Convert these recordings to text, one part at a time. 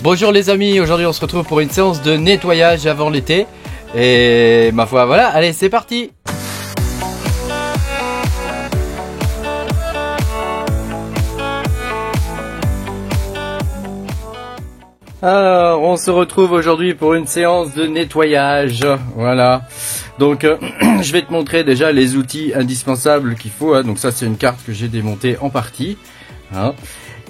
Bonjour les amis, aujourd'hui on se retrouve pour une séance de nettoyage avant l'été. Et ma foi voilà, allez c'est parti. Alors on se retrouve aujourd'hui pour une séance de nettoyage. Voilà. Donc je vais te montrer déjà les outils indispensables qu'il faut. Hein. Donc ça c'est une carte que j'ai démontée en partie. Hein.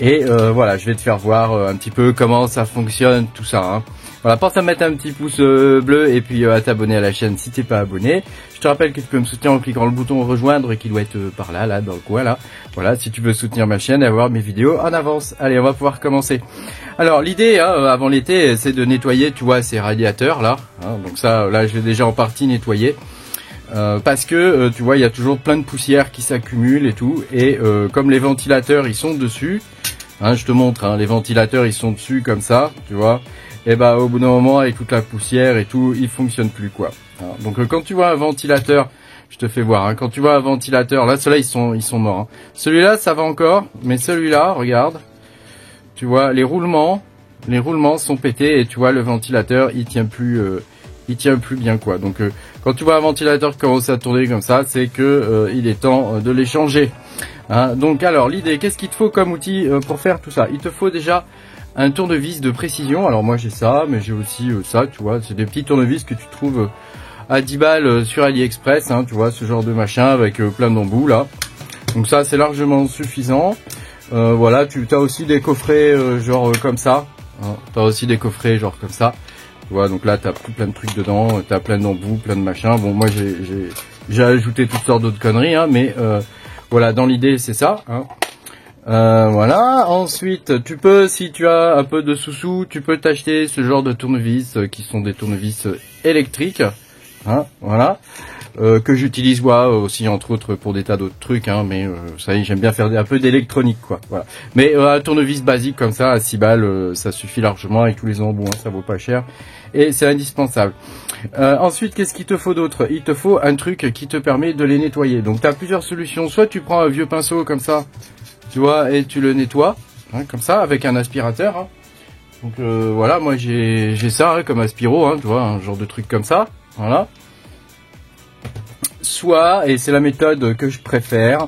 Et voilà, je vais te faire voir un petit peu comment ça fonctionne, tout ça. Hein. Voilà, pense à mettre un petit pouce bleu et puis à t'abonner à la chaîne si t'es pas abonné. Je te rappelle que tu peux me soutenir en cliquant le bouton rejoindre qui doit être par là, dans le coin là. Voilà, si tu veux soutenir ma chaîne et avoir mes vidéos en avance. Allez, on va pouvoir commencer. Alors l'idée, hein, avant l'été, c'est de nettoyer, tu vois, ces radiateurs là. Hein, donc ça, là, je l'ai déjà en partie nettoyé. Parce que tu vois il y a toujours plein de poussière qui s'accumule et tout et comme les ventilateurs ils sont dessus, hein, je te montre, hein, les ventilateurs ils sont dessus comme ça, tu vois, et bah au bout d'un moment avec toute la poussière et tout, il fonctionne plus quoi. Hein, donc quand tu vois un ventilateur, je te fais voir, hein, quand tu vois un ventilateur, là ceux-là ils sont morts. Hein. Celui-là ça va encore, mais celui-là, regarde, tu vois les roulements sont pétés et tu vois le ventilateur il tient plus bien quoi. Donc quand tu vois un ventilateur qui commence à tourner comme ça, c'est que il est temps de les changer. Hein, donc alors l'idée, qu'est-ce qu'il te faut comme outil pour faire tout ça? Il te faut déjà un tournevis de précision. Alors moi j'ai ça, mais j'ai aussi ça, tu vois, c'est des petits tournevis que tu trouves à 10 balles sur AliExpress, hein, tu vois, ce genre de machin avec plein d'embouts là. Donc ça c'est largement suffisant. Voilà, tu as aussi des coffrets genre comme ça. Hein, tu as aussi des coffrets genre comme ça. Tu vois, donc là t'as plein de trucs dedans, t'as plein d'embouts, plein de machins. Bon moi j'ai ajouté toutes sortes d'autres conneries, hein, mais voilà, dans l'idée c'est ça. Hein. Voilà, ensuite tu peux, si tu as un peu de sous-sous, tu peux t'acheter ce genre de tournevis qui sont des tournevis électriques. Hein, voilà. Que j'utilise moi aussi entre autres pour des tas d'autres trucs, hein, mais ça y est, j'aime bien faire un peu d'électronique quoi. Voilà. Mais un tournevis basique comme ça à 6 balles, ça suffit largement avec tous les embouts, hein, ça vaut pas cher et c'est indispensable. Ensuite, qu'est-ce qu'il te faut d'autre? Il te faut un truc qui te permet de les nettoyer. Donc tu as plusieurs solutions, soit tu prends un vieux pinceau comme ça, tu vois, et tu le nettoies, hein, comme ça avec un aspirateur. Hein. Donc voilà, moi j'ai ça hein, comme aspiro, hein, tu vois, un genre de truc comme ça, voilà. Soit, et c'est la méthode que je préfère,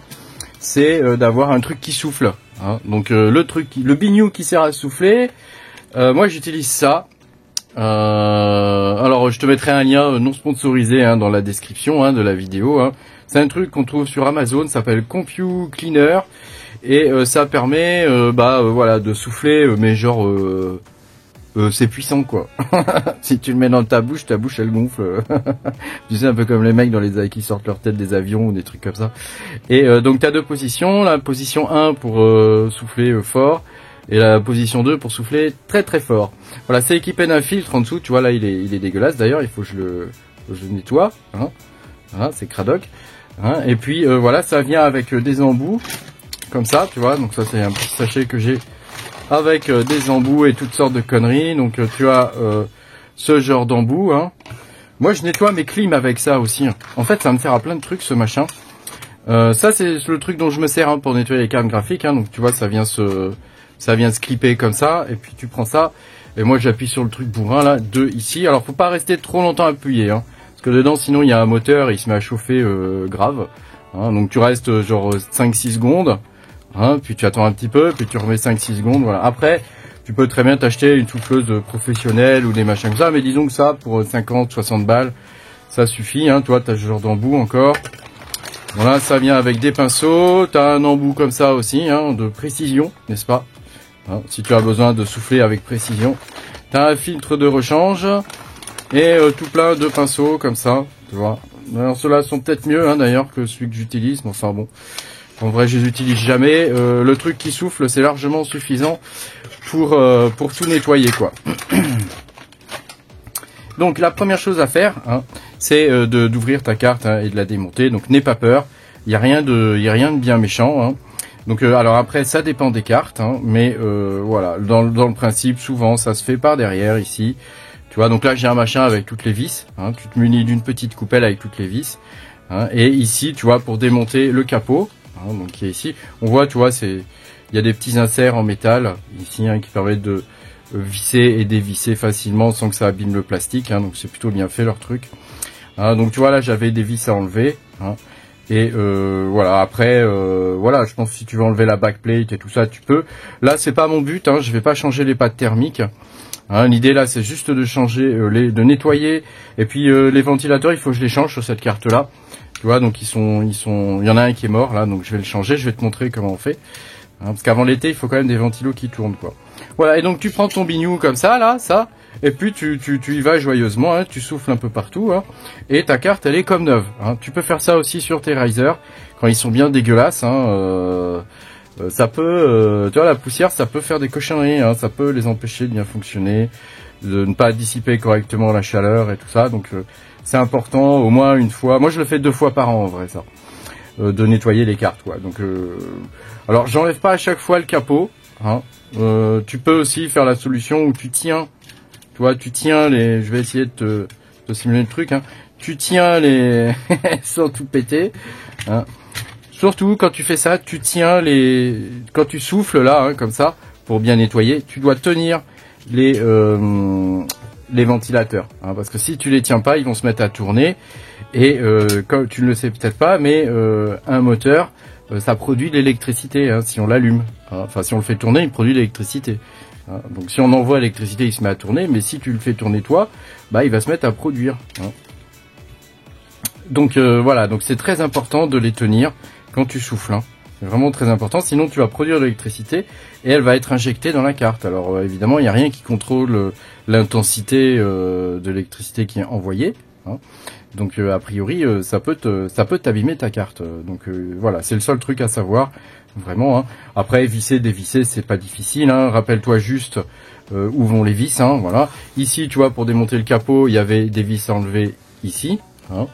c'est d'avoir un truc qui souffle. Hein. Donc le bignou qui sert à souffler, moi j'utilise ça. Alors je te mettrai un lien non sponsorisé hein, dans la description hein, de la vidéo. Hein. C'est un truc qu'on trouve sur Amazon, ça s'appelle Compu Cleaner et ça permet voilà de souffler, mais genre c'est puissant quoi. Si tu le mets dans ta bouche elle gonfle. Tu sais, un peu comme les mecs dans les qui sortent leur tête des avions ou des trucs comme ça. Et donc tu as deux positions, la position 1 pour souffler fort et la position 2 pour souffler très très fort. Voilà, c'est équipé d'un filtre en dessous, tu vois là il est dégueulasse d'ailleurs, il faut que je le nettoie. Hein. Voilà, c'est cradoc. Hein. Et puis voilà, ça vient avec des embouts comme ça, tu vois, donc ça c'est un petit sachet que j'ai avec des embouts et toutes sortes de conneries. Donc tu as ce genre d'embout. Hein. Moi je nettoie mes clims avec ça aussi. Hein. En fait ça me sert à plein de trucs ce machin. Ça c'est le truc dont je me sers hein, pour nettoyer les cartes graphiques. Hein. Donc tu vois ça vient se clipper comme ça. Et puis tu prends ça. Et moi j'appuie sur le truc bourrin là, ici. Alors faut pas rester trop longtemps appuyé. Hein, parce que dedans sinon il y a un moteur et il se met à chauffer grave. Hein. Donc tu restes genre 5-6 secondes. Hein, puis tu attends un petit peu, puis tu remets 5-6 secondes, voilà. Après, tu peux très bien t'acheter une souffleuse professionnelle ou des machins comme ça, mais disons que ça, pour 50-60 balles, ça suffit, hein, toi, t'as ce genre d'embout encore. Voilà, ça vient avec des pinceaux, t'as un embout comme ça aussi, hein, de précision, n'est-ce pas? Hein, si tu as besoin de souffler avec précision. T'as un filtre de rechange, et tout plein de pinceaux comme ça, tu vois. Alors ceux-là sont peut-être mieux, hein, d'ailleurs, que celui que j'utilise, mais enfin bon. En vrai, je les utilise jamais. Le truc qui souffle, c'est largement suffisant pour tout nettoyer, quoi. Donc, la première chose à faire, hein, c'est d'ouvrir ta carte hein, et de la démonter. Donc, n'aie pas peur. Il y a rien de bien méchant. Hein. Donc, alors après, ça dépend des cartes, hein, mais voilà, dans le principe, souvent, ça se fait par derrière ici. Tu vois, donc là, j'ai un machin avec toutes les vis. Hein, tu te munis d'une petite coupelle avec toutes les vis. Hein, et ici, tu vois, pour démonter le capot. Hein, donc qui est ici, on voit, tu vois, il y a des petits inserts en métal ici hein, qui permettent visser et dévisser facilement sans que ça abîme le plastique, hein, donc c'est plutôt bien fait leur truc. Hein, donc tu vois là j'avais des vis à enlever, hein, et voilà, après voilà, je pense que si tu veux enlever la backplate et tout ça tu peux. Là c'est pas mon but, hein, je vais pas changer les pattes thermiques. Hein, l'idée là c'est juste de changer de nettoyer, et puis les ventilateurs il faut que je les change sur cette carte là. Tu vois, donc il y en a un qui est mort là, donc je vais le changer, je vais te montrer comment on fait. Hein, parce qu'avant l'été il faut quand même des ventilos qui tournent quoi. Voilà, et donc tu prends ton bignou comme ça, là, ça, et puis tu y vas joyeusement, hein, tu souffles un peu partout, hein, et ta carte, elle est comme neuve. Hein. Tu peux faire ça aussi sur tes risers, quand ils sont bien dégueulasses. Hein, ça peut, tu vois, la poussière, ça peut faire des cochonneries, hein, ça peut les empêcher de bien fonctionner, de ne pas dissiper correctement la chaleur et tout ça. Donc c'est important, au moins une fois. Moi, je le fais 2 fois par an, en vrai, ça, de nettoyer les cartes, quoi. Donc, alors, j'enlève pas à chaque fois le capot. Hein. Tu peux aussi faire la solution où tu tiens, tu vois, tu tiens les, je vais essayer de te simuler le truc, hein. Tu tiens les, sans tout péter, hein. Surtout quand tu fais ça, tu tiens quand tu souffles là, hein, comme ça, pour bien nettoyer, tu dois tenir les ventilateurs, hein, parce que si tu les tiens pas, ils vont se mettre à tourner, et comme tu ne le sais peut-être pas, mais un moteur, ça produit de l'électricité, hein, si on l'allume. Hein. Enfin, si on le fait tourner, il produit de l'électricité. Hein. Donc, si on envoie l'électricité, il se met à tourner. Mais si tu le fais tourner toi, bah, il va se mettre à produire. Hein. Donc, voilà. Donc, c'est très important de les tenir quand tu souffles. Hein. C'est vraiment très important. Sinon, tu vas produire de l'électricité et elle va être injectée dans la carte. Alors, évidemment, il n'y a rien qui contrôle l'intensité de l'électricité qui est envoyée. Hein. Donc a priori ça peut t'abîmer ta carte. Donc voilà, c'est le seul truc à savoir vraiment. Hein. Après visser, dévisser, c'est pas difficile. Hein. Rappelle-toi juste où vont les vis. Hein, voilà. Ici, tu vois, pour démonter le capot, il y avait des vis à enlever ici. Hein.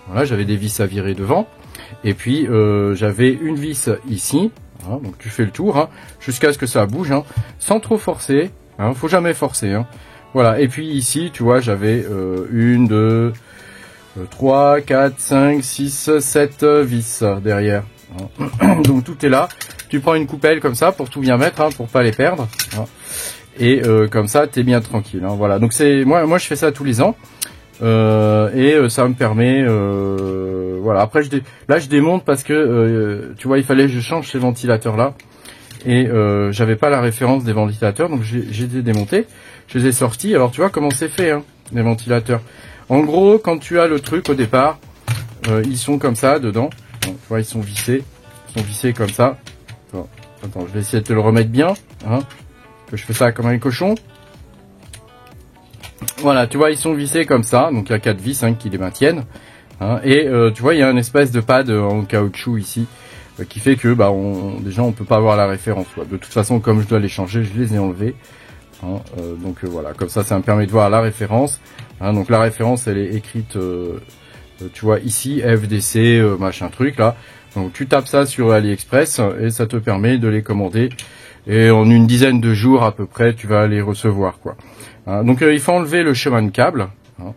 Voilà, j'avais des vis à virer devant. Et puis j'avais une vis ici. Hein, donc tu fais le tour hein, jusqu'à ce que ça bouge, hein, sans trop forcer. Hein, faut jamais forcer. Hein. Voilà. Et puis ici, tu vois, j'avais 1, 2, 3, 4, 5, 6, 7 vis derrière. Donc tout est là. Tu prends une coupelle comme ça pour tout bien mettre, hein, pour pas les perdre. Hein. Et comme ça, t'es bien tranquille. Hein, voilà. Donc c'est moi je fais ça tous les ans. Et ça me permet voilà. Après là je démonte parce que tu vois, il fallait que je change ces ventilateurs là. Et j'avais pas la référence des ventilateurs, donc j'ai démonté. Je les ai sortis. Alors tu vois comment c'est fait, hein, les ventilateurs. En gros, quand tu as le truc au départ, ils sont comme ça dedans. Bon, tu vois, ils sont vissés comme ça. Bon, attends, je vais essayer de te le remettre bien. Hein, que je fais ça comme un cochon. Voilà, tu vois, ils sont vissés comme ça. Donc il y a 4 vis hein, qui les maintiennent. Hein, et tu vois, il y a une espèce de pad en caoutchouc ici qui fait que bah déjà on peut pas avoir la référence. Quoi. De toute façon, comme je dois les changer, je les ai enlevés. Hein, donc voilà, comme ça me permet de voir la référence. Hein, donc la référence elle est écrite tu vois ici FDC machin truc là. Donc tu tapes ça sur AliExpress et ça te permet de les commander et en une dizaine de jours à peu près tu vas les recevoir quoi. Hein, donc il faut enlever le chemin de câble. Hein,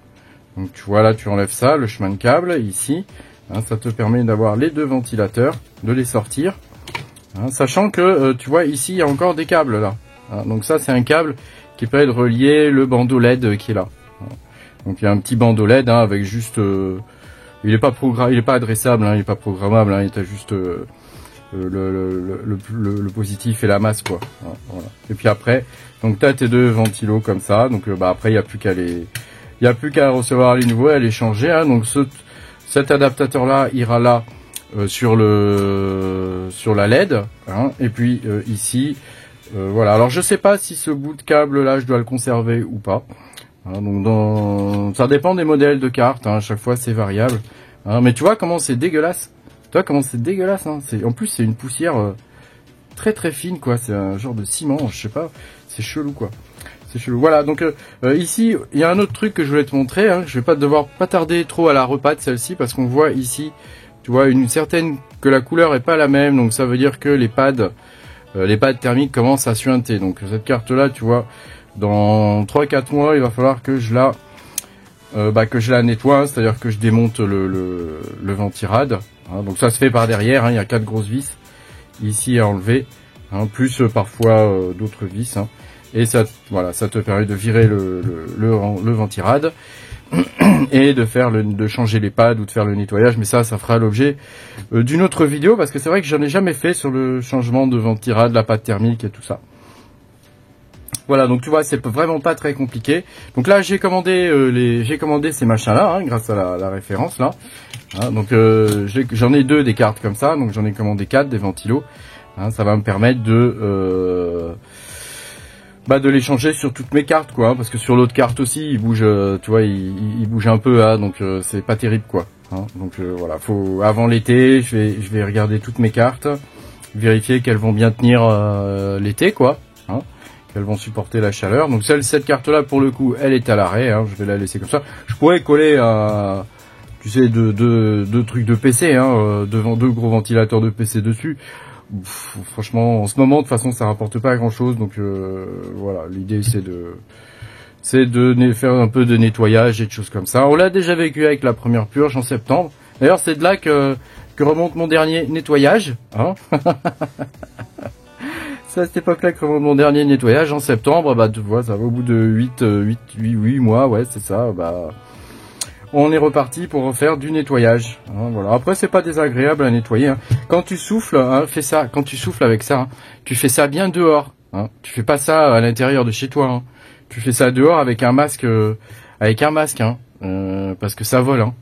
donc tu vois là tu enlèves ça, le chemin de câble ici. Hein, ça te permet d'avoir les 2 ventilateurs, de les sortir. Hein, sachant que tu vois ici il y a encore des câbles là. Hein, donc ça c'est un câble qui peut être relié le bandeau LED qui est là. Donc il y a un petit bandeau LED hein, avec juste, il est pas adressable, hein, il est pas programmable, hein, il a juste le positif et la masse quoi. Hein, voilà. Et puis après, donc t'as tes 2 ventilos comme ça, donc bah après il y a plus qu'à recevoir les nouveaux et à les changer. Hein, donc cet adaptateur là ira là sur la LED, hein, et puis ici, voilà. Alors je sais pas si ce bout de câble là je dois le conserver ou pas. Hein, donc ça dépend des modèles de cartes, hein, à chaque fois c'est variable. Hein, mais tu vois comment c'est dégueulasse. Hein, en plus c'est une poussière très très fine quoi, c'est un genre de ciment, je sais pas, c'est chelou quoi. C'est chelou. Voilà, donc ici il y a un autre truc que je voulais te montrer, hein, je vais pas devoir tarder trop à la repatte celle-ci parce qu'on voit ici, tu vois que la couleur est pas la même, donc ça veut dire que les pads thermiques commencent à suinter. Donc cette carte là, tu vois, dans 3-4 mois, il va falloir que je la nettoie, hein, c'est-à-dire que je démonte le ventirad. Hein, donc ça se fait par derrière, hein, il y a 4 grosses vis ici à enlever, hein, plus parfois d'autres vis. Hein. et ça, voilà, ça te permet de virer le ventirad et de faire de changer les pads ou de faire le nettoyage. Mais ça fera l'objet d'une autre vidéo, parce que c'est vrai que j'en ai jamais fait sur le changement de ventirad, la pâte thermique et tout ça. Voilà, donc tu vois, c'est vraiment pas très compliqué. Donc là, j'ai commandé ces machins-là, hein, grâce à la référence là. Hein, donc j'en ai 2 des cartes comme ça, donc j'en ai commandé 4 des ventilos. Hein, ça va me permettre de les changer sur toutes mes cartes, quoi. Hein, parce que sur l'autre carte aussi, il bouge, tu vois, il bouge un peu, hein, donc c'est pas terrible, quoi. Hein, donc voilà, faut avant l'été, je vais regarder toutes mes cartes, vérifier qu'elles vont bien tenir l'été, quoi. Hein, qu'elles vont supporter la chaleur. Donc cette carte là, pour le coup, elle est à l'arrêt, hein, je vais la laisser comme ça. Je pourrais coller tu sais, deux trucs de PC, hein, devant 2 gros ventilateurs de PC dessus. Franchement, en ce moment, de toute façon, ça rapporte pas grand chose. Donc voilà, l'idée c'est de faire un peu de nettoyage et de choses comme ça. On l'a déjà vécu avec la première purge en septembre. D'ailleurs, c'est de là que remonte mon dernier nettoyage, hein. C'est à cette époque-là que remonte mon dernier nettoyage en septembre. Bah, tu vois, ça va au bout de 8 mois, ouais, c'est ça. Bah, on est reparti pour refaire du nettoyage. Hein, voilà. Après, c'est pas désagréable à nettoyer. Hein. Quand tu souffles, hein, fais ça. Quand tu souffles avec ça, hein, tu fais ça bien dehors. Hein. Tu fais pas ça à l'intérieur de chez toi. Hein. Tu fais ça dehors avec un masque, hein, parce que ça vole. Hein.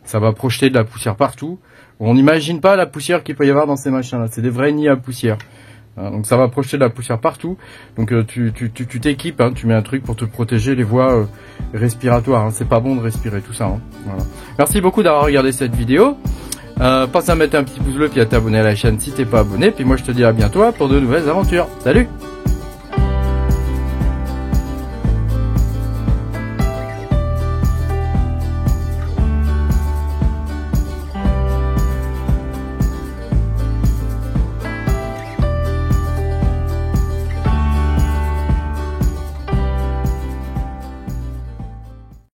Ça va projeter de la poussière partout. On n'imagine pas la poussière qu'il peut y avoir dans ces machins-là. C'est des vrais nids à poussière. Donc ça va projeter de la poussière partout. Donc tu t'équipes, hein, tu mets un truc pour te protéger les voies respiratoires. Hein. C'est pas bon de respirer tout ça. Hein. Voilà. Merci beaucoup d'avoir regardé cette vidéo. Pense à mettre un petit pouce bleu puis à t'abonner à la chaîne si t'es pas abonné. Puis moi je te dis à bientôt pour de nouvelles aventures. Salut!